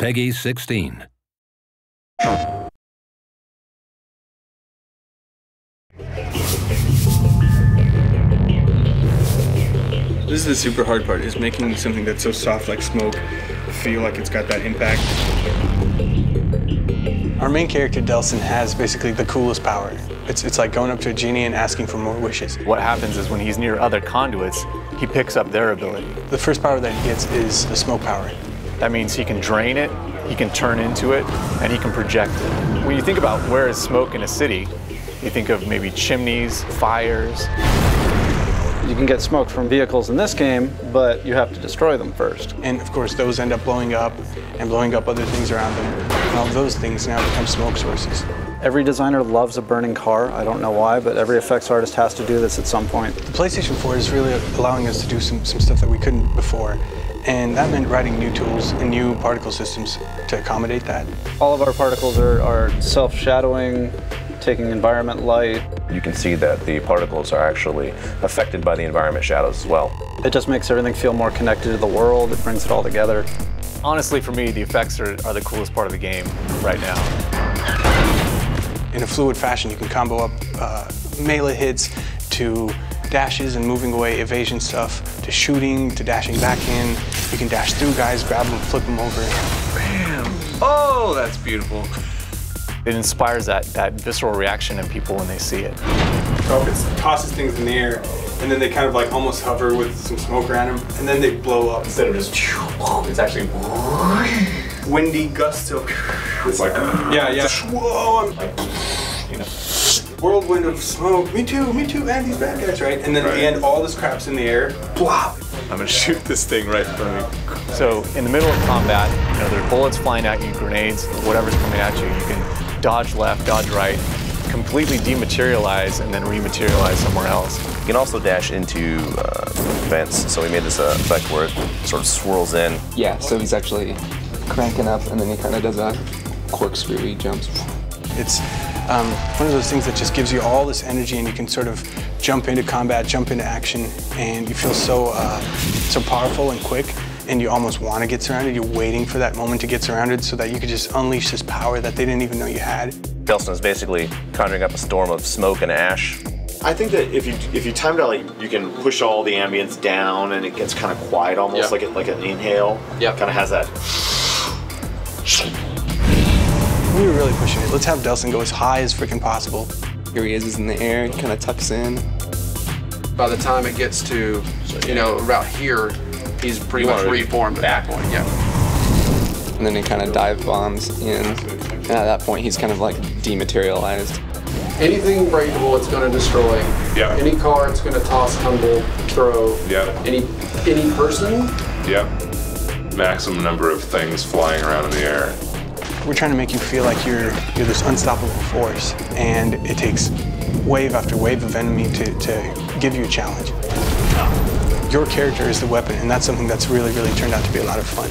Peggy 16. This is the super hard part, is making something that's so soft like smoke feel like it's got that impact. Our main character, Delsin, has basically the coolest power. It's like going up to a genie and asking for more wishes. What happens is when he's near other conduits, he picks up their ability. The first power that he gets is the smoke power. That means he can drain it, he can turn into it, and he can project it. When you think about where is smoke in a city, you think of maybe chimneys, fires. You can get smoke from vehicles in this game, but you have to destroy them first. And of course, those end up blowing up and blowing up other things around them. And all those things now become smoke sources. Every designer loves a burning car. I don't know why, but every effects artist has to do this at some point. The PlayStation 4 is really allowing us to do some stuff that we couldn't before. And that meant writing new tools and new particle systems to accommodate that. All of our particles are self-shadowing, taking environment light. You can see that the particles are actually affected by the environment shadows as well. It just makes everything feel more connected to the world. It brings it all together. Honestly, for me, the effects are the coolest part of the game right now. In a fluid fashion, you can combo up melee hits to dashes and moving away evasion stuff, to shooting, to dashing back in. You can dash through guys, grab them, flip them over. Bam! Oh, that's beautiful. It inspires that visceral reaction in people when they see it. It tosses things in the air, and then they kind of like almost hover with some smoke around them, and then they blow up. Instead of just, it's actually windy gusts of. It's like, yeah. Whoa, you know, whirlwind of smoke. Me too, and these bad guys, right? And then at the end, all this crap's in the air. Blah. I'm gonna shoot this thing right in front of me. So in the middle of combat, you know, there are bullets flying at you, grenades, whatever's coming at you. You can dodge left, dodge right, completely dematerialize, and then rematerialize somewhere else. You can also dash into vents, so we made this effect where it sort of swirls in. Yeah, so he's actually cranking up, and then he kind of does a corkscrew, he jumps. It's one of those things that just gives you all this energy, and you can sort of jump into combat, jump into action, and you feel so powerful and quick, and you almost want to get surrounded. You're waiting for that moment to get surrounded so that you could just unleash this power that they didn't even know you had. Delsin is basically conjuring up a storm of smoke and ash. I think that if you time it out, like, you can push all the ambience down, and it gets kind of quiet, almost like an inhale. Yeah, kind of has that. We were really pushing it. Let's have Delsin go as high as freaking possible. Here he is in the air, he kind of tucks in. By the time it gets to, you know, about here, he's pretty much reformed at that point, yeah. And then he kind of dive bombs in, and at that point he's kind of like dematerialized. Anything breakable, it's going to destroy. Yeah. Any car, it's going to toss, tumble, throw. Yeah. Any person. Yep. Maximum number of things flying around in the air. We're trying to make you feel like you're this unstoppable force, and it takes wave after wave of enemy to give you a challenge. Your character is the weapon, and that's something that's really, really turned out to be a lot of fun.